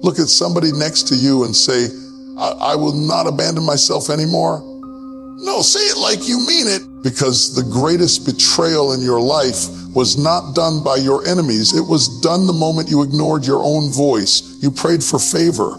Look at somebody next to you and say, I will not abandon myself anymore. No, say it like you mean it, because the greatest betrayal in your life was not done by your enemies. It was done the moment you ignored your own voice. You prayed for favor,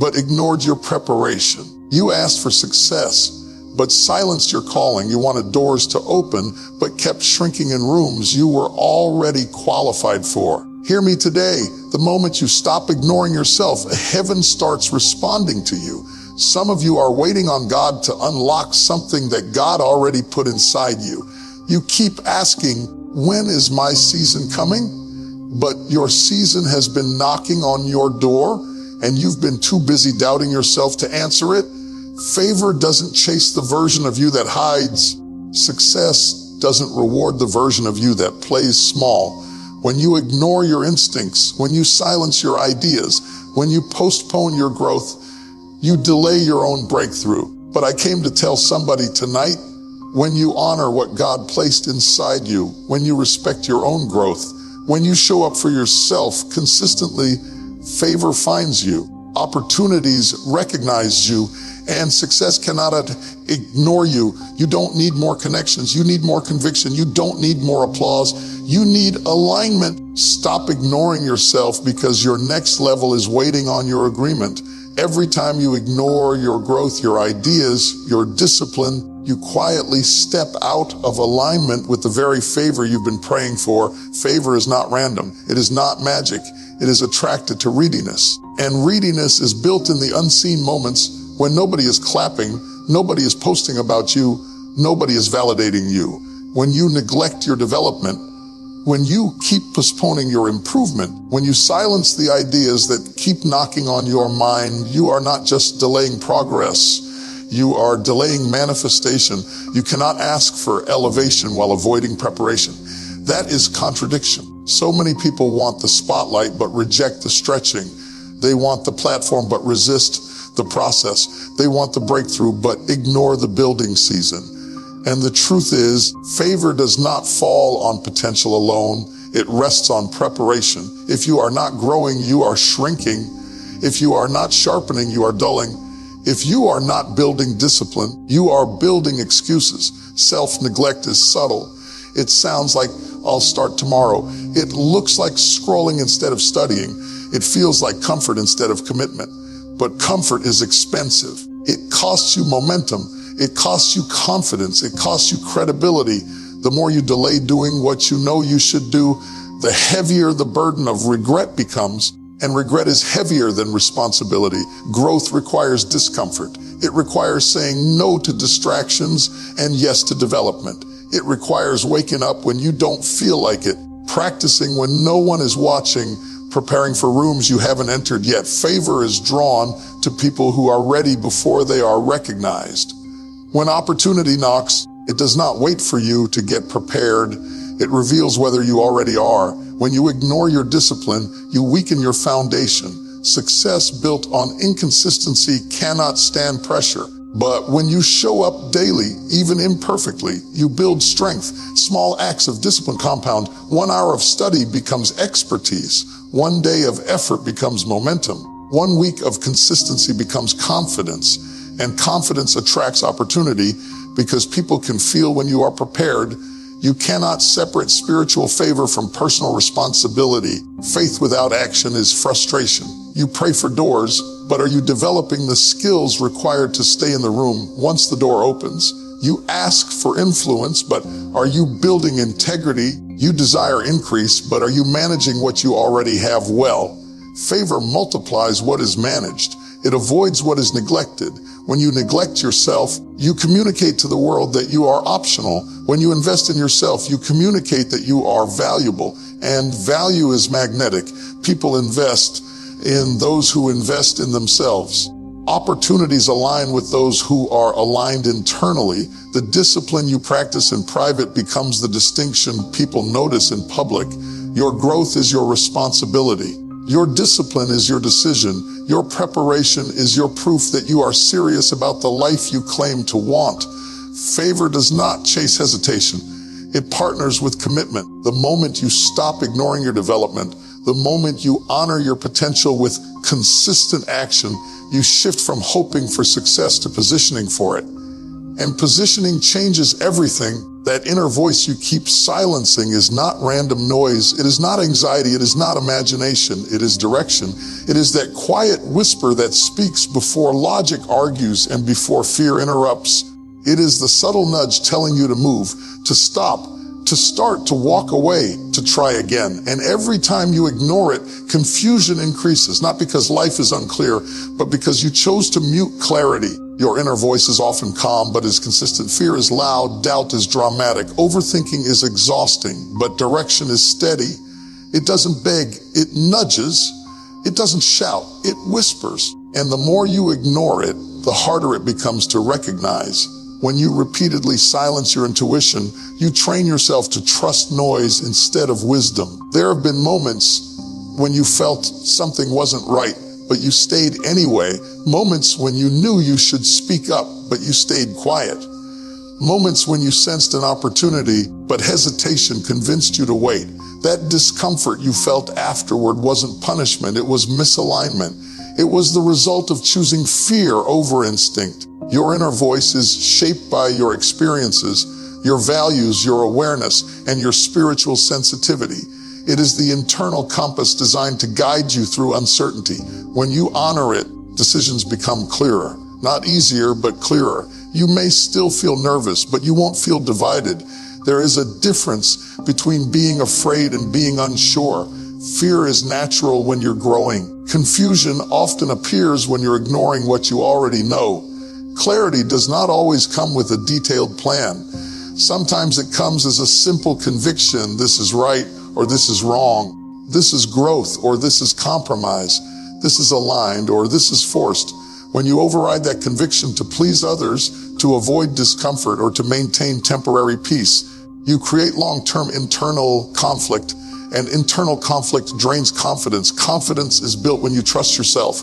but ignored your preparation. You asked for success, but silenced your calling. You wanted doors to open, but kept shrinking in rooms you were already qualified for. Hear me today. The moment you stop ignoring yourself, heaven starts responding to you. Some of you are waiting on God to unlock something that God already put inside you. You keep asking, when is my season coming? But your season has been knocking on your door and you've been too busy doubting yourself to answer it. Favor doesn't chase the version of you that hides. Success doesn't reward the version of you that plays small. When you ignore your instincts, when you silence your ideas, when you postpone your growth, you delay your own breakthrough. But I came to tell somebody tonight, when you honor what God placed inside you, when you respect your own growth, when you show up for yourself consistently, favor finds you. Opportunities recognize you, and success cannot ignore you. You don't need more connections. You need more conviction. You don't need more applause. You need alignment. Stop ignoring yourself, because your next level is waiting on your agreement. Every time you ignore your growth, your ideas, your discipline, you quietly step out of alignment with the very favor you've been praying for. Favor is not random. It is not magic. It is attracted to readiness. And readiness is built in the unseen moments when nobody is clapping, nobody is posting about you, nobody is validating you. When you neglect your development, when you keep postponing your improvement, when you silence the ideas that keep knocking on your mind, you are not just delaying progress, you are delaying manifestation. You cannot ask for elevation while avoiding preparation. That is contradiction. So many people want the spotlight but reject the stretching. They want the platform but resist the process. They want the breakthrough but ignore the building season. And the truth is, favor does not fall on potential alone. It rests on preparation. If you are not growing, you are shrinking. If you are not sharpening, you are dulling. If you are not building discipline, you are building excuses. Self-neglect is subtle. It sounds like, I'll start tomorrow. It looks like scrolling instead of studying. It feels like comfort instead of commitment. But comfort is expensive. It costs you momentum. It costs you confidence. It costs you credibility. The more you delay doing what you know you should do, the heavier the burden of regret becomes. And regret is heavier than responsibility. Growth requires discomfort. It requires saying no to distractions and yes to development. It requires waking up when you don't feel like it, practicing when no one is watching, preparing for rooms you haven't entered yet. Favor is drawn to people who are ready before they are recognized. When opportunity knocks, it does not wait for you to get prepared. It reveals whether you already are. When you ignore your discipline, you weaken your foundation. Success built on inconsistency cannot stand pressure. But when you show up daily, even imperfectly, you build strength. Small acts of discipline compound. 1 hour of study becomes expertise. 1 day of effort becomes momentum. 1 week of consistency becomes confidence. And confidence attracts opportunity because people can feel when you are prepared. You cannot separate spiritual favor from personal responsibility. Faith without action is frustration. You pray for doors, but are you developing the skills required to stay in the room once the door opens? You ask for influence, but are you building integrity? You desire increase, but are you managing what you already have well? Favor multiplies what is managed. It avoids what is neglected. When you neglect yourself, you communicate to the world that you are optional. When you invest in yourself, you communicate that you are valuable. And value is magnetic. People invest in those who invest in themselves. Opportunities align with those who are aligned internally. The discipline you practice in private becomes the distinction people notice in public. Your growth is your responsibility. Your discipline is your decision. Your preparation is your proof that you are serious about the life you claim to want. Favor does not chase hesitation. It partners with commitment. The moment you stop ignoring your development, The moment you honor your potential with consistent action, you shift from hoping for success to positioning for it. And positioning changes everything. That inner voice you keep silencing is not random noise. It is not anxiety. It is not imagination. It is direction. It is that quiet whisper that speaks before logic argues and before fear interrupts. It is the subtle nudge telling you to move, to stop, to start, to walk away, to try again. And every time you ignore it, confusion increases, not because life is unclear, but because you chose to mute clarity. Your inner voice is often calm, but is consistent. Fear is loud, doubt is dramatic, overthinking is exhausting, but direction is steady. It doesn't beg, it nudges. It doesn't shout, it whispers. And the more you ignore it, the harder it becomes to recognize. When you repeatedly silence your intuition, you train yourself to trust noise instead of wisdom. There have been moments when you felt something wasn't right, but you stayed anyway. Moments when you knew you should speak up, but you stayed quiet. Moments when you sensed an opportunity, but hesitation convinced you to wait. That discomfort you felt afterward wasn't punishment, it was misalignment. It was the result of choosing fear over instinct. Your inner voice is shaped by your experiences, your values, your awareness, and your spiritual sensitivity. It is the internal compass designed to guide you through uncertainty. When you honor it, decisions become clearer. Not easier, but clearer. You may still feel nervous, but you won't feel divided. There is a difference between being afraid and being unsure. Fear is natural when you're growing. Confusion often appears when you're ignoring what you already know. Clarity does not always come with a detailed plan. Sometimes it comes as a simple conviction, this is right or this is wrong. This is growth or this is compromise. This is aligned or this is forced. When you override that conviction to please others, to avoid discomfort, or to maintain temporary peace, you create long-term internal conflict, and internal conflict drains confidence. Confidence is built when you trust yourself.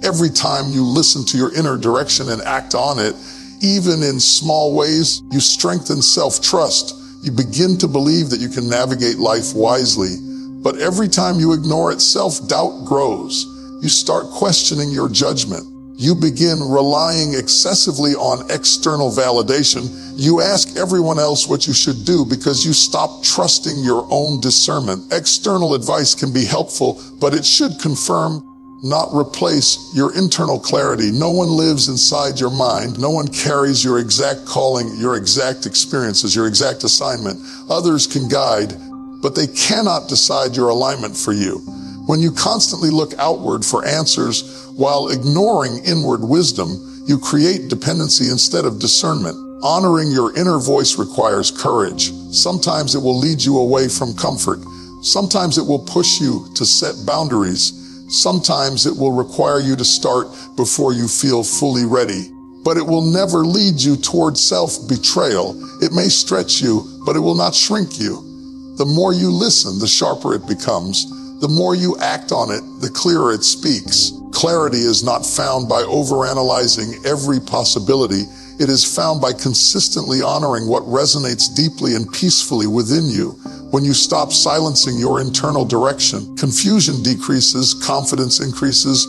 Every time you listen to your inner direction and act on it, even in small ways, you strengthen self-trust. You begin to believe that you can navigate life wisely. But every time you ignore it, self-doubt grows. You start questioning your judgment. You begin relying excessively on external validation. You ask everyone else what you should do because you stop trusting your own discernment. External advice can be helpful, but it should confirm, not replace, your internal clarity. No one lives inside your mind. No one carries your exact calling, your exact experiences, your exact assignment. Others can guide, but they cannot decide your alignment for you. When you constantly look outward for answers while ignoring inward wisdom, you create dependency instead of discernment. Honoring your inner voice requires courage. Sometimes it will lead you away from comfort. Sometimes it will push you to set boundaries. Sometimes it will require you to start before you feel fully ready. But it will never lead you toward self-betrayal. It may stretch you, but it will not shrink you. The more you listen, the sharper it becomes. The more you act on it, the clearer it speaks. Clarity is not found by overanalyzing every possibility. It is found by consistently honoring what resonates deeply and peacefully within you. When you stop silencing your internal direction, confusion decreases, confidence increases,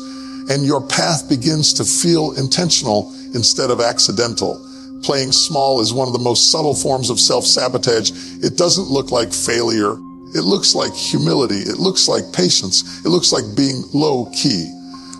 and your path begins to feel intentional instead of accidental. Playing small is one of the most subtle forms of self-sabotage. It doesn't look like failure. It looks like humility. It looks like patience. It looks like being low-key.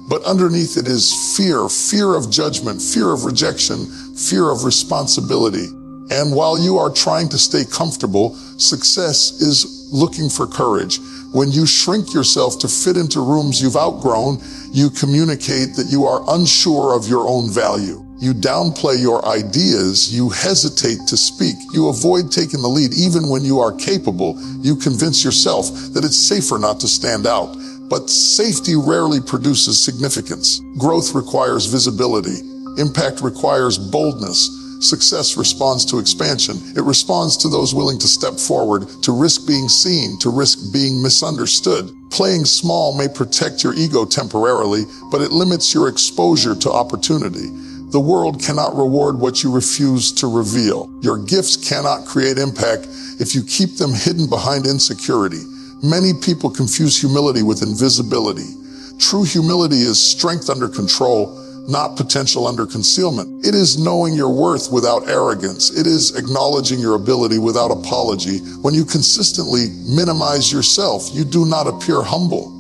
But underneath it is fear, fear of judgment, fear of rejection, fear of responsibility. And while you are trying to stay comfortable, success is looking for courage. When you shrink yourself to fit into rooms you've outgrown, you communicate that you are unsure of your own value. You downplay your ideas, you hesitate to speak, you avoid taking the lead even when you are capable. You convince yourself that it's safer not to stand out. But safety rarely produces significance. Growth requires visibility. Impact requires boldness. Success responds to expansion. It responds to those willing to step forward, to risk being seen, to risk being misunderstood. Playing small may protect your ego temporarily, but it limits your exposure to opportunity. The world cannot reward what you refuse to reveal. Your gifts cannot create impact if you keep them hidden behind insecurity. Many people confuse humility with invisibility. True humility is strength under control, not potential under concealment. It is knowing your worth without arrogance. It is acknowledging your ability without apology. When you consistently minimize yourself, you do not appear humble.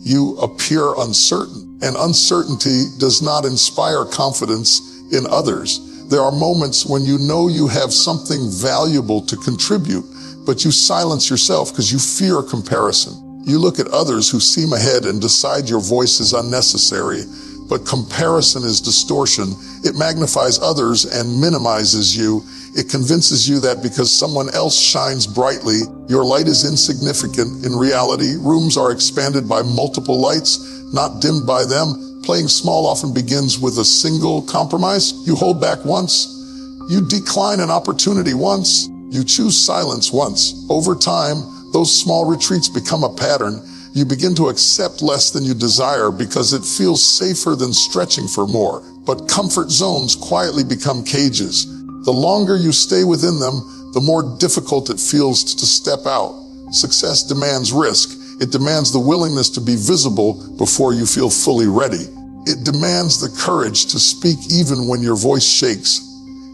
You appear uncertain, and uncertainty does not inspire confidence in others. There are moments when you know you have something valuable to contribute, but you silence yourself because you fear comparison. You look at others who seem ahead and decide your voice is unnecessary, but comparison is distortion. It magnifies others and minimizes you. It convinces you that because someone else shines brightly, your light is insignificant. In reality, rooms are expanded by multiple lights, not dimmed by them. Playing small often begins with a single compromise. You hold back once. You decline an opportunity once. You choose silence once. Over time, those small retreats become a pattern. You begin to accept less than you desire because it feels safer than stretching for more. But comfort zones quietly become cages. The longer you stay within them, the more difficult it feels to step out. Success demands risk. It demands the willingness to be visible before you feel fully ready. It demands the courage to speak even when your voice shakes.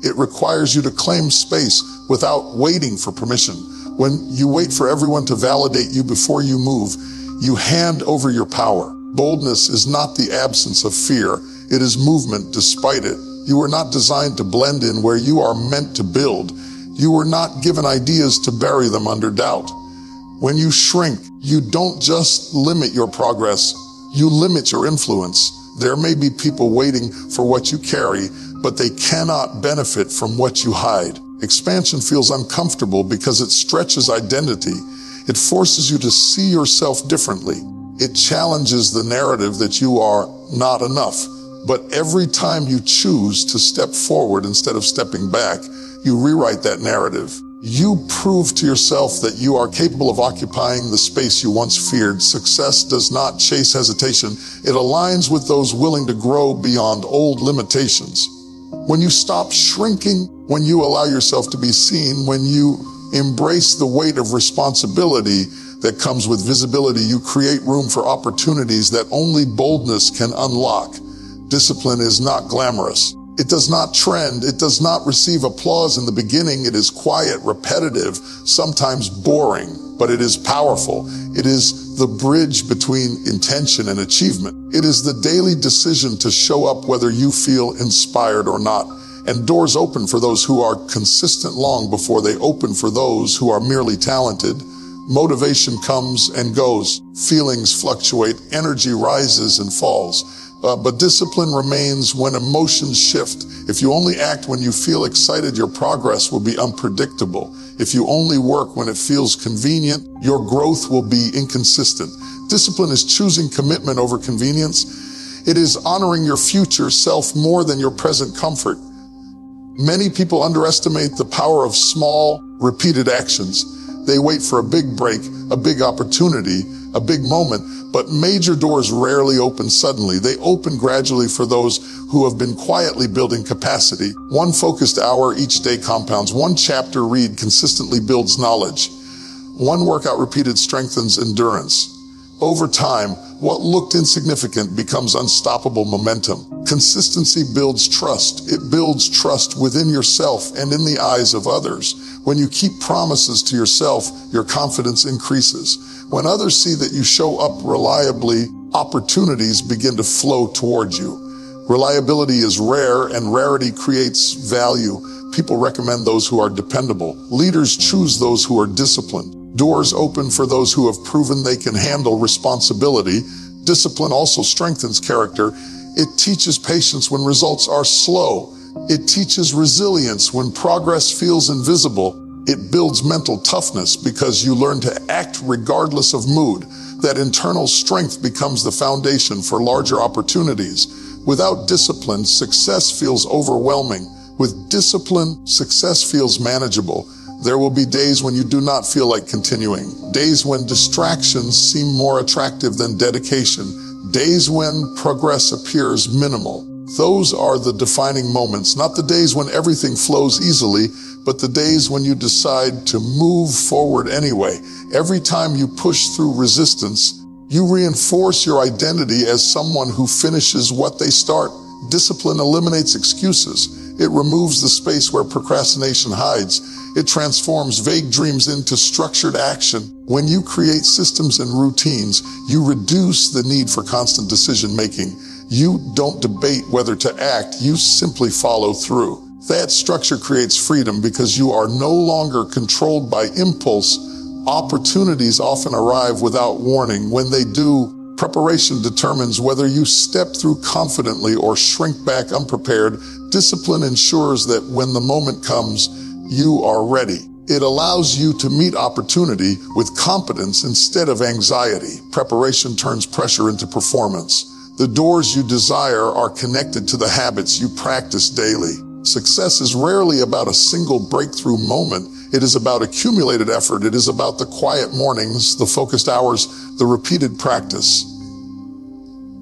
It requires you to claim space without waiting for permission. When you wait for everyone to validate you before you move, you hand over your power. Boldness is not the absence of fear. It is movement despite it. You were not designed to blend in where you are meant to build. You were not given ideas to bury them under doubt. When you shrink, you don't just limit your progress, you limit your influence. There may be people waiting for what you carry, but they cannot benefit from what you hide. Expansion feels uncomfortable because it stretches identity. It forces you to see yourself differently. It challenges the narrative that you are not enough. But every time you choose to step forward instead of stepping back, you rewrite that narrative. You prove to yourself that you are capable of occupying the space you once feared. Success does not chase hesitation. It aligns with those willing to grow beyond old limitations. When you stop shrinking, when you allow yourself to be seen, when you embrace the weight of responsibility that comes with visibility, you create room for opportunities that only boldness can unlock. Discipline is not glamorous. It does not trend. It does not receive applause in the beginning. It is quiet, repetitive, sometimes boring, but it is powerful. It is the bridge between intention and achievement. It is the daily decision to show up whether you feel inspired or not. And doors open for those who are consistent long before they open for those who are merely talented. Motivation comes and goes. Feelings fluctuate. Energy rises and falls. But discipline remains when emotions shift. If you only act when you feel excited, your progress will be unpredictable. If you only work when it feels convenient, your growth will be inconsistent. Discipline is choosing commitment over convenience. It is honoring your future self more than your present comfort. Many people underestimate the power of small, repeated actions. They wait for a big break, a big opportunity, a big moment, but major doors rarely open suddenly. They open gradually for those who have been quietly building capacity. One focused hour each day compounds. One chapter read consistently builds knowledge. One workout repeated strengthens endurance. Over time, what looked insignificant becomes unstoppable momentum. Consistency builds trust. It builds trust within yourself and in the eyes of others. When you keep promises to yourself, your confidence increases. When others see that you show up reliably, opportunities begin to flow towards you. Reliability is rare, and rarity creates value. People recommend those who are dependable. Leaders choose those who are disciplined. Doors open for those who have proven they can handle responsibility. Discipline also strengthens character. It teaches patience when results are slow. It teaches resilience when progress feels invisible. It builds mental toughness because you learn to act regardless of mood. That internal strength becomes the foundation for larger opportunities. Without discipline, success feels overwhelming. With discipline, success feels manageable. There will be days when you do not feel like continuing. Days when distractions seem more attractive than dedication. Days when progress appears minimal. Those are the defining moments, not the days when everything flows easily, but the days when you decide to move forward anyway. Every time you push through resistance, you reinforce your identity as someone who finishes what they start. Discipline eliminates excuses. It removes the space where procrastination hides. It transforms vague dreams into structured action. When you create systems and routines, you reduce the need for constant decision-making. You don't debate whether to act, you simply follow through. That structure creates freedom because you are no longer controlled by impulse. Opportunities often arrive without warning. When they do, preparation determines whether you step through confidently or shrink back unprepared. Discipline ensures that when the moment comes, you are ready. It allows you to meet opportunity with competence instead of anxiety. Preparation turns pressure into performance. The doors you desire are connected to the habits you practice daily. Success is rarely about a single breakthrough moment. It is about accumulated effort. It is about the quiet mornings, the focused hours, the repeated practice.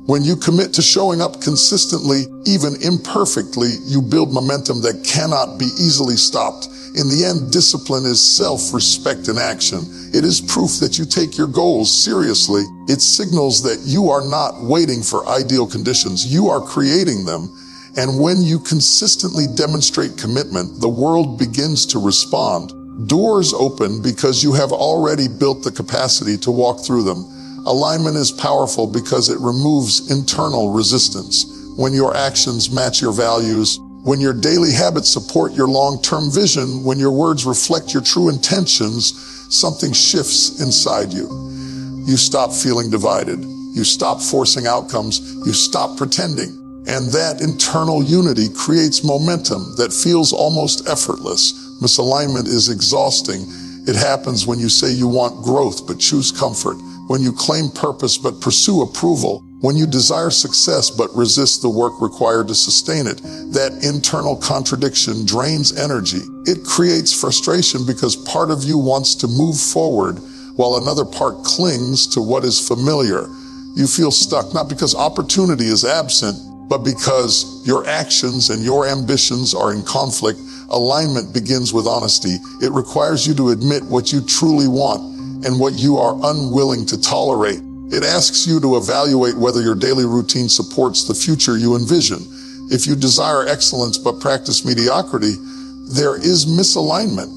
When you commit to showing up consistently, even imperfectly, you build momentum that cannot be easily stopped. In the end, discipline is self-respect in action. It is proof that you take your goals seriously. It signals that you are not waiting for ideal conditions. You are creating them. And when you consistently demonstrate commitment, the world begins to respond. Doors open because you have already built the capacity to walk through them. Alignment is powerful because it removes internal resistance. When your actions match your values, when your daily habits support your long-term vision, when your words reflect your true intentions, something shifts inside you. You stop feeling divided. You stop forcing outcomes. You stop pretending. And that internal unity creates momentum that feels almost effortless. Misalignment is exhausting. It happens when you say you want growth but choose comfort, when you claim purpose but pursue approval, when you desire success but resist the work required to sustain it. That internal contradiction drains energy. It creates frustration because part of you wants to move forward while another part clings to what is familiar. You feel stuck not because opportunity is absent, but because your actions and your ambitions are in conflict. Alignment begins with honesty. It requires you to admit what you truly want and what you are unwilling to tolerate. It asks you to evaluate whether your daily routine supports the future you envision. If you desire excellence but practice mediocrity, there is misalignment.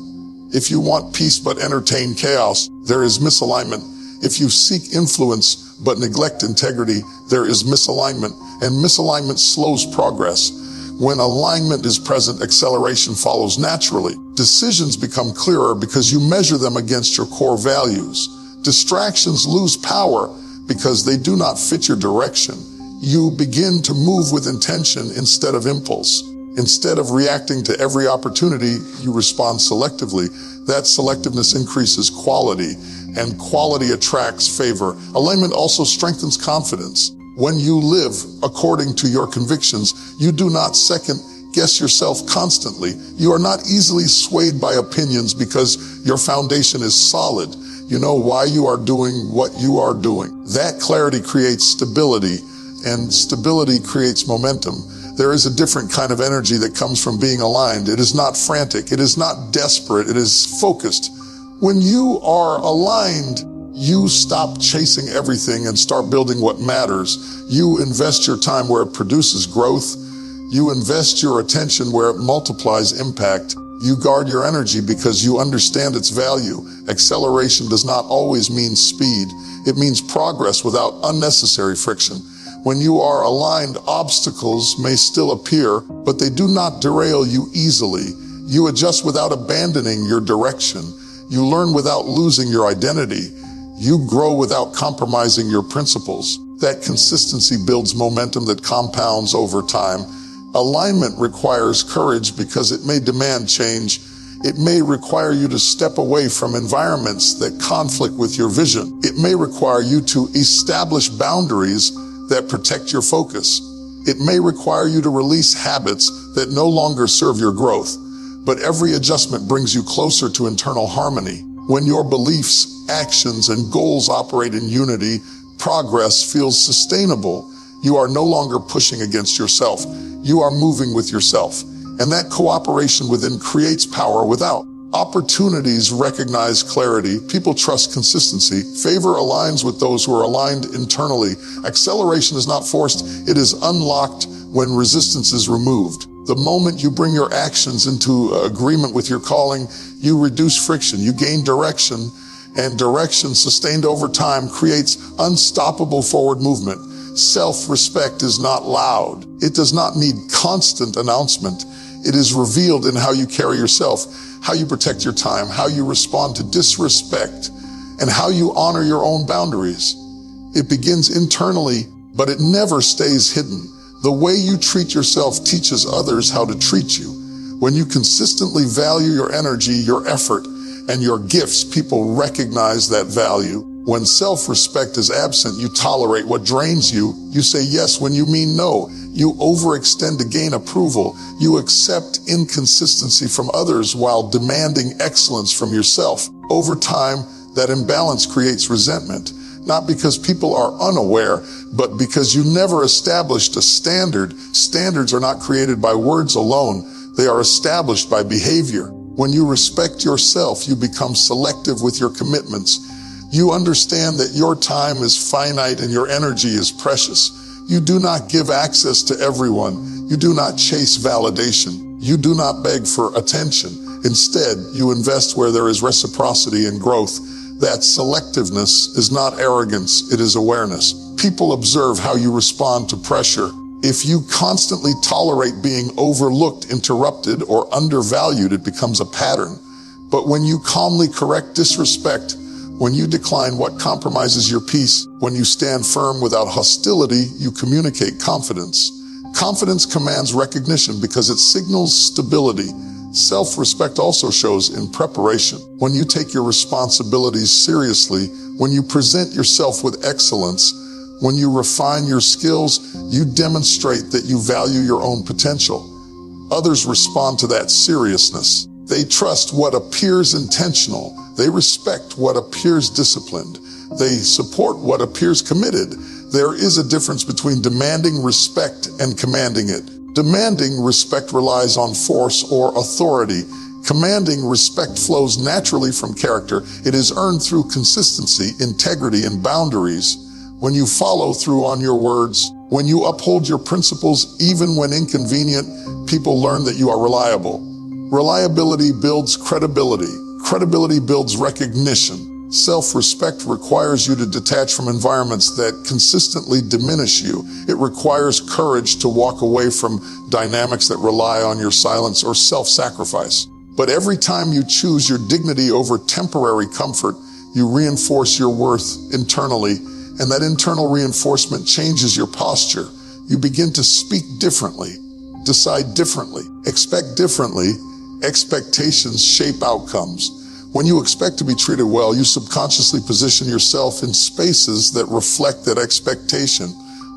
If you want peace but entertain chaos, there is misalignment. If you seek influence but neglect integrity, there is misalignment. And misalignment slows progress. When alignment is present, acceleration follows naturally. Decisions become clearer because you measure them against your core values. Distractions lose power because they do not fit your direction. You begin to move with intention instead of impulse. Instead of reacting to every opportunity, you respond selectively. That selectiveness increases quality, and quality attracts favor. Alignment also strengthens confidence. When you live according to your convictions, you do not second guess yourself constantly. You are not easily swayed by opinions because your foundation is solid. You know why you are doing what you are doing. That clarity creates stability, and stability creates momentum. There is a different kind of energy that comes from being aligned. It is not frantic. It is not desperate. It is focused. When you are aligned, you stop chasing everything and start building what matters. You invest your time where it produces growth. You invest your attention where it multiplies impact. You guard your energy because you understand its value. Acceleration does not always mean speed. It means progress without unnecessary friction. When you are aligned, obstacles may still appear, but they do not derail you easily. You adjust without abandoning your direction. You learn without losing your identity. You grow without compromising your principles. That consistency builds momentum that compounds over time. Alignment requires courage because it may demand change. It may require you to step away from environments that conflict with your vision. It may require you to establish boundaries that protect your focus. It may require you to release habits that no longer serve your growth. But every adjustment brings you closer to internal harmony. When your beliefs, actions, and goals operate in unity, progress feels sustainable. You are no longer pushing against yourself. You are moving with yourself. And that cooperation within creates power without. Opportunities recognize clarity. People trust consistency. Favor aligns with those who are aligned internally. Acceleration is not forced. It is unlocked when resistance is removed. The moment you bring your actions into agreement with your calling, you reduce friction, you gain direction, and direction sustained over time creates unstoppable forward movement. Self-respect is not loud. It does not need constant announcement. It is revealed in how you carry yourself, how you protect your time, how you respond to disrespect, and how you honor your own boundaries. It begins internally, but it never stays hidden. The way you treat yourself teaches others how to treat you. When you consistently value your energy, your effort, and your gifts, people recognize that value. When self-respect is absent, you tolerate what drains you. You say yes when you mean no. You overextend to gain approval. You accept inconsistency from others while demanding excellence from yourself. Over time, that imbalance creates resentment, not because people are unaware, but because you never established a standard. Standards are not created by words alone. They are established by behavior. When you respect yourself, you become selective with your commitments. You understand that your time is finite and your energy is precious. You do not give access to everyone. You do not chase validation. You do not beg for attention. Instead, you invest where there is reciprocity and growth. That selectiveness is not arrogance, it is awareness. People observe how you respond to pressure. If you constantly tolerate being overlooked, interrupted, or undervalued, it becomes a pattern. But when you calmly correct disrespect, when you decline what compromises your peace, when you stand firm without hostility, you communicate confidence. Confidence commands recognition because it signals stability. Self-respect also shows in preparation. When you take your responsibilities seriously, when you present yourself with excellence, when you refine your skills, you demonstrate that you value your own potential. Others respond to that seriousness. They trust what appears intentional. They respect what appears disciplined. They support what appears committed. There is a difference between demanding respect and commanding it. Demanding respect relies on force or authority. Commanding respect flows naturally from character. It is earned through consistency, integrity, and boundaries. When you follow through on your words, when you uphold your principles, even when inconvenient, people learn that you are reliable. Reliability builds credibility. Credibility builds recognition. Self-respect requires you to detach from environments that consistently diminish you. It requires courage to walk away from dynamics that rely on your silence or self-sacrifice. But every time you choose your dignity over temporary comfort, you reinforce your worth internally, and that internal reinforcement changes your posture. You begin to speak differently, decide differently, expect differently. Expectations shape outcomes. When you expect to be treated well, you subconsciously position yourself in spaces that reflect that expectation.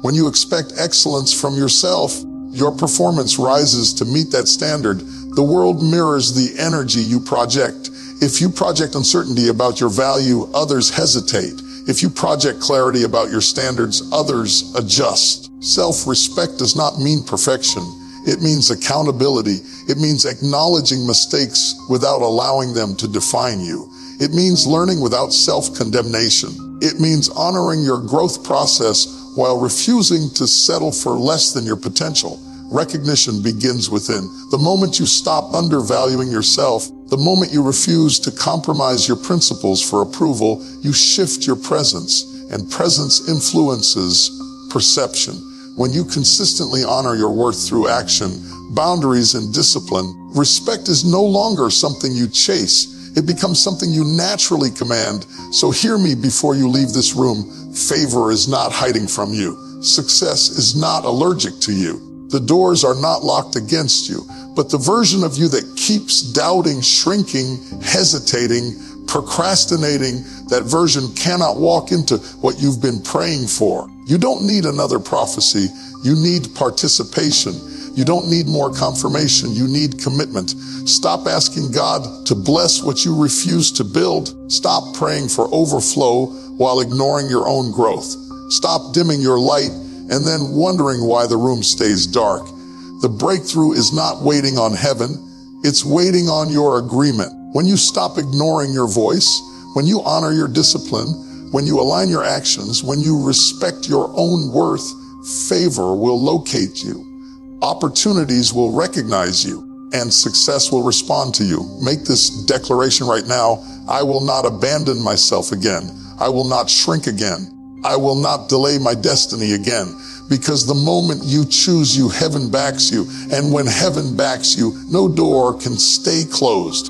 When you expect excellence from yourself, your performance rises to meet that standard. The world mirrors the energy you project. If you project uncertainty about your value, others hesitate. If you project clarity about your standards, others adjust. Self-respect does not mean perfection. It means accountability. It means acknowledging mistakes without allowing them to define you. It means learning without self-condemnation. It means honoring your growth process while refusing to settle for less than your potential. Recognition begins within. The moment you stop undervaluing yourself, the moment you refuse to compromise your principles for approval, you shift your presence, and presence influences perception. When you consistently honor your worth through action, boundaries, and discipline, respect is no longer something you chase. It becomes something you naturally command. So hear me before you leave this room. Favor is not hiding from you. Success is not allergic to you. The doors are not locked against you, but the version of you that keeps doubting, shrinking, hesitating, procrastinating, that version cannot walk into what you've been praying for. You don't need another prophecy. You need participation. You don't need more confirmation. You need commitment. Stop asking God to bless what you refuse to build. Stop praying for overflow while ignoring your own growth. Stop dimming your light and then wondering why the room stays dark. The breakthrough is not waiting on heaven, it's waiting on your agreement. When you stop ignoring your voice, when you honor your discipline, when you align your actions, when you respect your own worth, favor will locate you. Opportunities will recognize you, and success will respond to you. Make this declaration right now. I will not abandon myself again. I will not shrink again. I will not delay my destiny again. Because the moment you choose you, heaven backs you. And when heaven backs you, no door can stay closed.